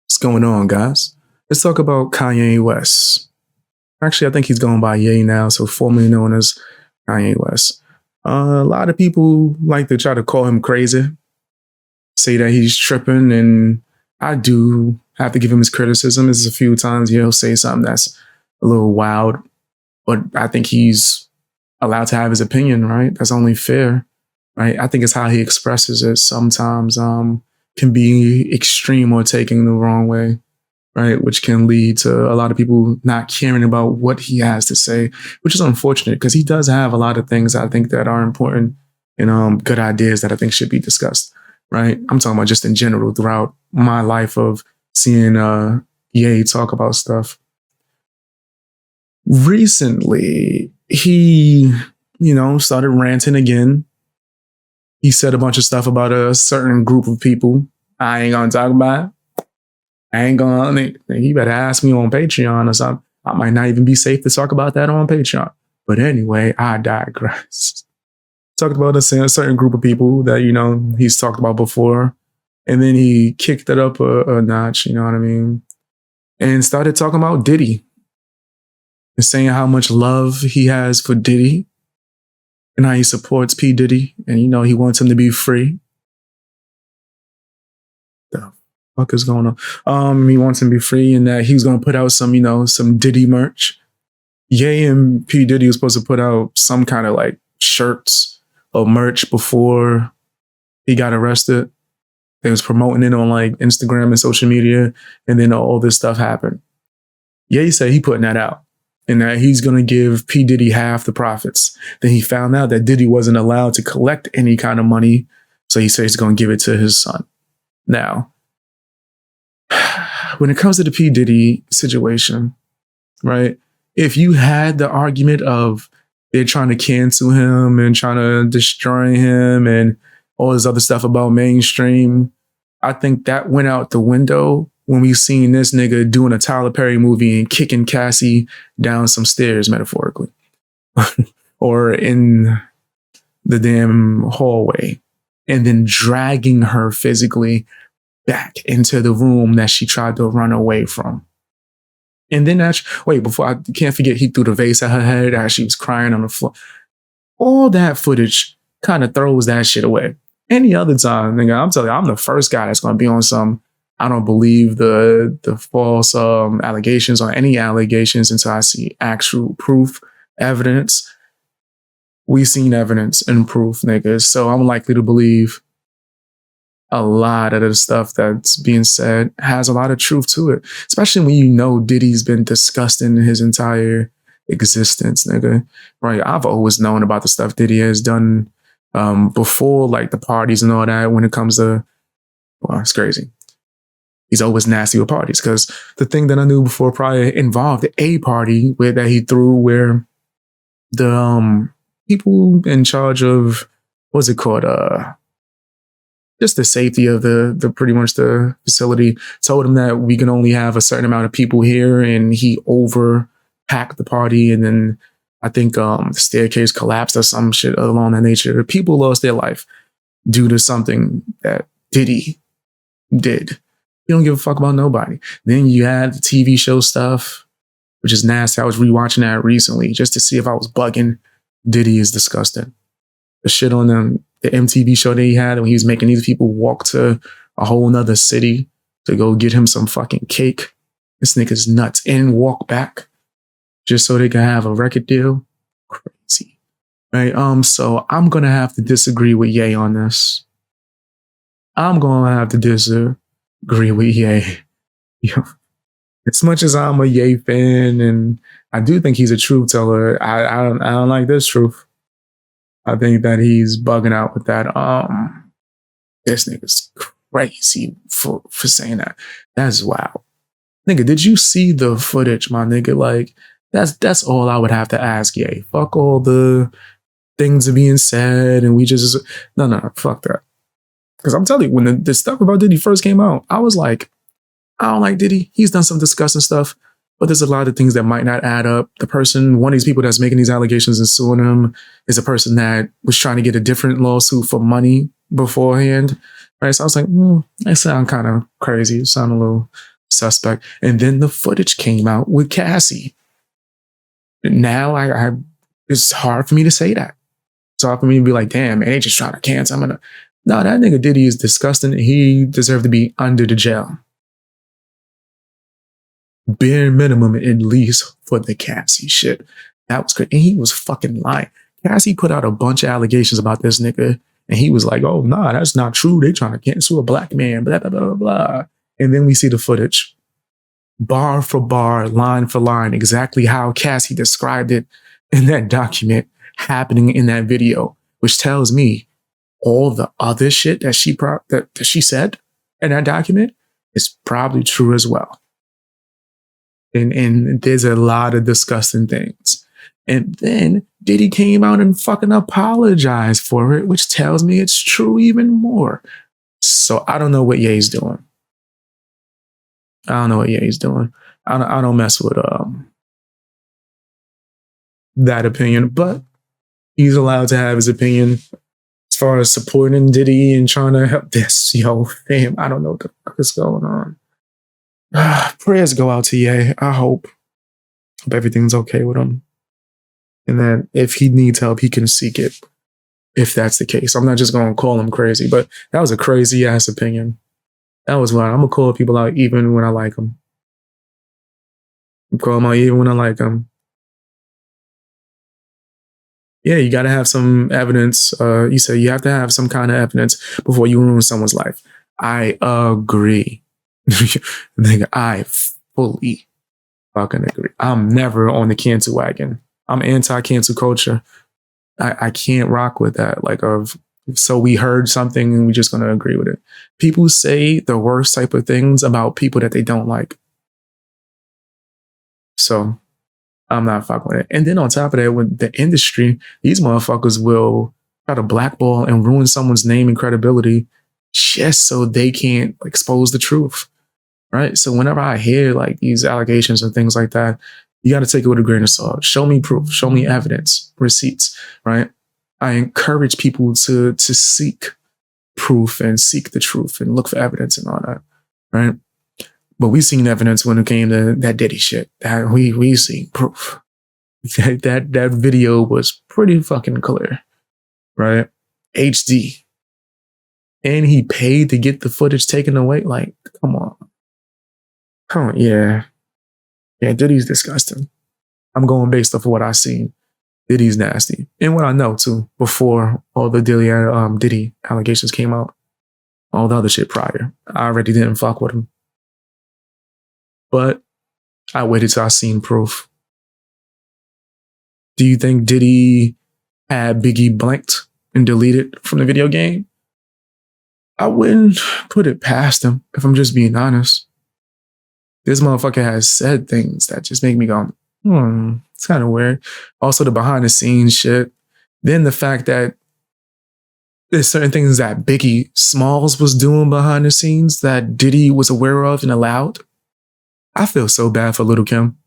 What's going on, guys? Let's talk about Kanye West. Actually, I think he's going by Ye now, so formerly known as Kanye West. A lot of people like to try to call him crazy, say that he's tripping, and I do have to give him his criticism. There's a few times he'll say something that's a little wild, but I think he's allowed to have his opinion, right? That's only fair, right? I think it's how he expresses it sometimes can be extreme or taken the wrong way, right? Which can lead to a lot of people not caring about what he has to say, which is unfortunate because he does have a lot of things I think that are important and good ideas that I think should be discussed, right? I'm talking about just in general throughout my life of seeing Ye talk about stuff. Recently, he, started ranting again. He said a bunch of stuff about a certain group of people. I ain't gonna talk about it. I ain't gonna. He better ask me on Patreon or something. I might not even be safe to talk about that on Patreon. But anyway, I digress. Talked about a certain group of people that he's talked about before, and then he kicked it up a notch. You know what I mean? And started talking about Diddy and saying how much love he has for Diddy and how he supports P. Diddy, and he wants him to be free. The fuck is going on? He wants him to be free, and that he's going to put out some Diddy merch. Ye and P. Diddy was supposed to put out some kind of like shirts or merch before he got arrested. They was promoting it on like Instagram and social media, and then all this stuff happened. Ye said he putting that out, and that he's going to give P. Diddy half the profits. Then he found out that Diddy wasn't allowed to collect any kind of money, so he said he's going to give it to his son. Now, when it comes to the P. Diddy situation, right? If you had the argument of they're trying to cancel him and trying to destroy him and all this other stuff about mainstream, I think that went out the window when we seen this nigga doing a Tyler Perry movie and kicking Cassie down some stairs, metaphorically, or in the damn hallway, and then dragging her physically back into the room that she tried to run away from. And then before I can't forget, he threw the vase at her head as she was crying on the floor. All that footage kind of throws that shit away. Any other time, nigga, I'm telling you, I'm the first guy that's going to be on some, I don't believe the false allegations or any allegations until I see actual proof, evidence. We seen evidence and proof, niggas. So I'm likely to believe a lot of the stuff that's being said has a lot of truth to it, especially when Diddy's been disgusting his entire existence, nigga. Right? I've always known about the stuff Diddy has done before, like the parties and all that. When it comes to, well, it's crazy. He's always nasty with parties because the thing that I knew before prior involved a party that he threw where the people in charge of, what's it called? Just the safety of the pretty much the facility told him that we can only have a certain amount of people here, and he overpacked the party, and then I think the staircase collapsed or some shit along that nature. People lost their life due to something that Diddy did. He don't give a fuck about nobody. Then you had the TV show stuff, which is nasty. I was rewatching that recently just to see if I was bugging. Diddy is disgusting. The shit on the MTV show that he had when he was making these people walk to a whole nother city to go get him some fucking cake. This nigga's nuts. And walk back just so they can have a record deal. Crazy. Right? So I'm gonna have to disagree with Ye on this. I'm gonna have to disagree with Ye. As much as I'm a Ye fan and I do think he's a truth teller, I don't like this truth. I think that he's bugging out with that. This nigga's crazy for saying that. That's wild. Nigga, did you see the footage, my nigga? Like, that's all I would have to ask Ye. Fuck all the things are being said and we just, no, fuck that. Because I'm telling you, when the stuff about Diddy first came out, I was like, I don't like Diddy. He's done some disgusting stuff. But there's a lot of things that might not add up. One of these people that's making these allegations and suing him is a person that was trying to get a different lawsuit for money beforehand. Right. So I was like, that sounds kind of crazy. It sounds a little suspect. And then the footage came out with Cassie. Now it's hard for me to say that. It's hard for me to be like, damn, man, they just trying to cancel. No, that nigga Diddy is disgusting. He deserved to be under the jail. Bare minimum, at least for the Cassie shit. That was good. And he was fucking lying. Cassie put out a bunch of allegations about this nigga. And he was like, oh, nah, that's not true. They trying to cancel a black man, blah, blah, blah, blah, blah. And then we see the footage. Bar for bar, line for line, exactly how Cassie described it in that document happening in that video, which tells me all the other shit that she said in that document is probably true as well. And there's a lot of disgusting things. And then Diddy came out and fucking apologized for it, which tells me it's true even more. So I don't know what Ye's doing. I don't know what Ye's doing. I don't mess with that opinion, but he's allowed to have his opinion as far as supporting Diddy and trying to help this. Yo, fam, I don't know what the fuck is going on. Prayers go out to Ye. I hope everything's okay with him. And that if he needs help, he can seek it. If that's the case. I'm not just going to call him crazy, but that was a crazy ass opinion. That was why I'm going to call people out even when I like them. I'm calling them out even when I like them. Yeah, you got to have some evidence. You say you have to have some kind of evidence before you ruin someone's life. I agree. Nigga, I fully fucking agree. I'm never on the cancel wagon. I'm anti-cancel culture. I can't rock with that. So we heard something and we're just going to agree with it. People say the worst type of things about people that they don't like. So I'm not fucking with it. And then on top of that, with the industry, these motherfuckers will try to blackball and ruin someone's name and credibility just so they can't expose the truth. Right? So whenever I hear like these allegations and things like that, you got to take it with a grain of salt. Show me proof. Show me evidence, receipts, right? I encourage people to seek proof and seek the truth and look for evidence and all that, right? But we seen evidence when it came to that Diddy shit. That we seen proof. That video was pretty fucking clear, right? HD. And he paid to get the footage taken away. Like, come on. Yeah. Yeah, Diddy's disgusting. I'm going based off of what I seen. Diddy's nasty. And what I know too, before all the Diddy allegations came out, all the other shit prior. I already didn't fuck with him. But I waited till I seen proof. Do you think Diddy had Biggie blanked and deleted from the video game? I wouldn't put it past him, if I'm just being honest. This motherfucker has said things that just make me go, it's kind of weird. Also, the behind the scenes shit. Then the fact that there's certain things that Biggie Smalls was doing behind the scenes that Diddy was aware of and allowed. I feel so bad for Little Kim.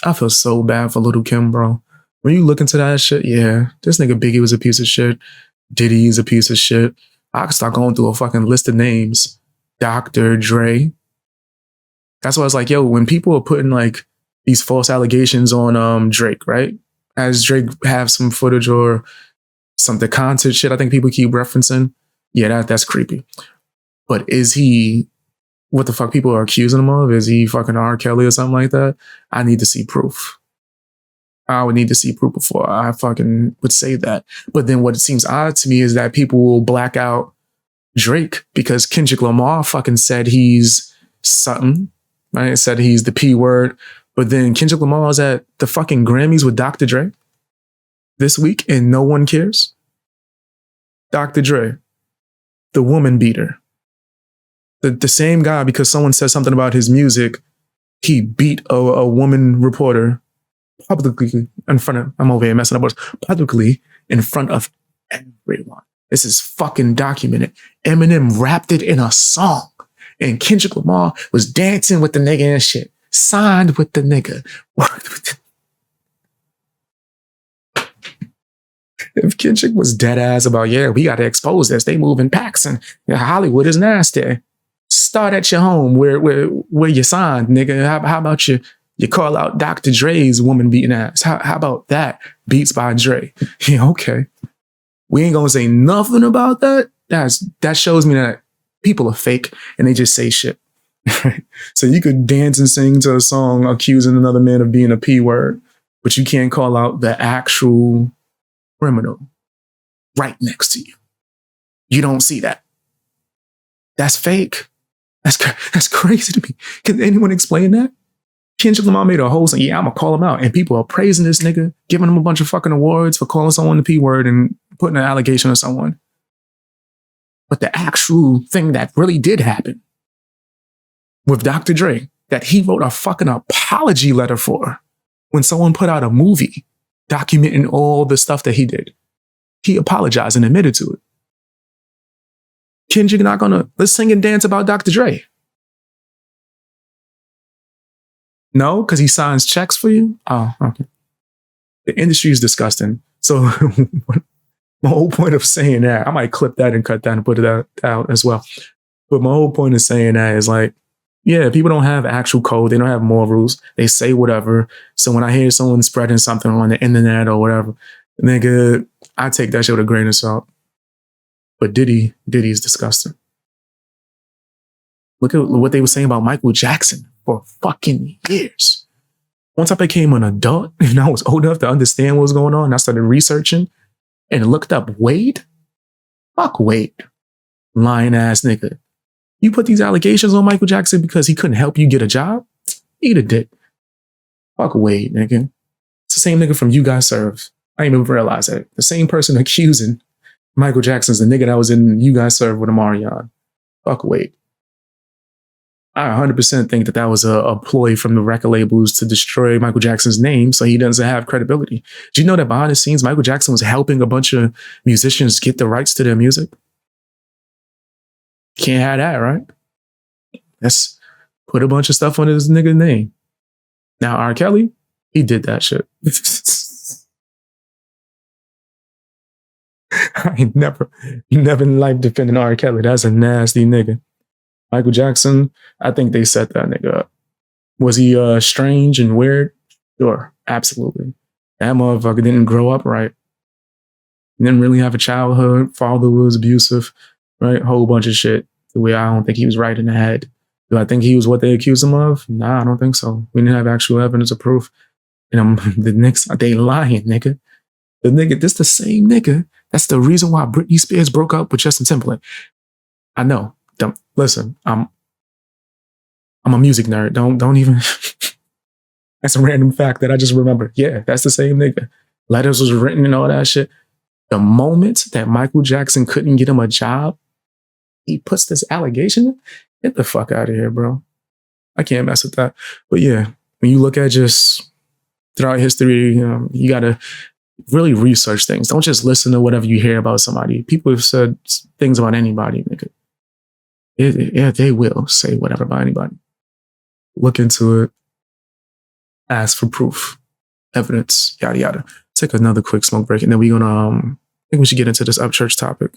I feel so bad for Little Kim, bro. When you look into that shit, yeah, this nigga Biggie was a piece of shit. Diddy is a piece of shit. I could start going through a fucking list of names. Dr. Dre. That's why I was like, yo, when people are putting like these false allegations on Drake, right? As Drake have some footage or the concert shit I think people keep referencing, yeah, that's creepy. But is he what the fuck people are accusing him of? Is he fucking R. Kelly or something like that? I need to see proof. I would need to see proof before I fucking would say that. But then what it seems odd to me is that people will black out Drake because Kendrick Lamar fucking said he's something, right? Said he's the P word. But then Kendrick Lamar is at the fucking Grammys with Dr. Dre this week and no one cares. Dr. Dre, the woman beater. The same guy, because someone said something about his music, he beat a woman reporter publicly in front of, I'm over here messing up words, publicly in front of everyone. This is fucking documented. Eminem rapped it in a song and Kendrick Lamar was dancing with the nigga and shit. Signed with the nigga. Worked with the... If Kendrick was dead ass about, yeah, we got to expose this. They move in packs and Hollywood is nasty. Start at your home where you signed, nigga. How about you call out Dr. Dre's woman beating ass? How about that? Beats by Dre. Yeah, okay. We ain't gonna say nothing about that. That shows me that people are fake and they just say shit. So you could dance and sing to a song accusing another man of being a P word, but you can't call out the actual criminal right next to you. You don't see that. That's fake. That's crazy to me. Can anyone explain that? Kendrick Lamar made a whole saying, yeah, I'm gonna call him out. And people are praising this nigga, giving him a bunch of fucking awards for calling someone the P word and putting an allegation on someone. But the actual thing that really did happen with Dr. Dre, that he wrote a fucking apology letter for when someone put out a movie documenting all the stuff that he did. He apologized and admitted to it. Kendrick not gonna, let's sing and dance about Dr. Dre. No, because he signs checks for you? Oh, okay. The industry is disgusting. So my whole point of saying that, I might clip that and cut that and put it out as well. But my whole point of saying that is like, yeah, people don't have actual code. They don't have morals. They say whatever. So when I hear someone spreading something on the internet or whatever, nigga, I take that shit with a grain of salt. But Diddy is disgusting. Look at what they were saying about Michael Jackson for fucking years. Once I became an adult and I was old enough to understand what was going on, I started researching and looked up Wade. Fuck Wade. Lying ass nigga. You put these allegations on Michael Jackson because he couldn't help you get a job? Eat a dick. Fuck Wade, nigga. It's the same nigga from You Got Served. I didn't even realize that. The same person accusing Michael Jackson's the nigga that was in You Got Served with Omarion. Fuck Wade. I 100% think that was a ploy from the record labels to destroy Michael Jackson's name so he doesn't have credibility. Do you know that behind the scenes, Michael Jackson was helping a bunch of musicians get the rights to their music? Can't have that, right? Let's put a bunch of stuff on his nigga name. Now, R. Kelly, he did that shit. I ain't never in life defending R. Kelly. That's a nasty nigga. Michael Jackson, I think they set that nigga up. Was he strange and weird? Sure, absolutely. That motherfucker didn't grow up right. He didn't really have a childhood. Father was abusive, right? Whole bunch of shit. The way I don't think he was right in the head. Do I think he was what they accused him of? Nah, I don't think so. We didn't have actual evidence or proof. And the next, they lying, nigga. The nigga, this the same nigga. That's the reason why Britney Spears broke up with Justin Timberlake. I know. Listen, I'm a music nerd. Don't even. That's a random fact that I just remembered. Yeah, that's the same nigga. Letters was written and all that shit. The moment that Michael Jackson couldn't get him a job, he puts this allegation in. Get the fuck out of here, bro. I can't mess with that. But yeah, when you look at just throughout history, you gotta really research things. Don't just listen to whatever you hear about somebody. People have said things about anybody, nigga. Yeah, they will say whatever about anybody. Look into it. Ask for proof, evidence, yada, yada. Take another quick smoke break, and then we're going to, I think we should get into this Upchurch topic.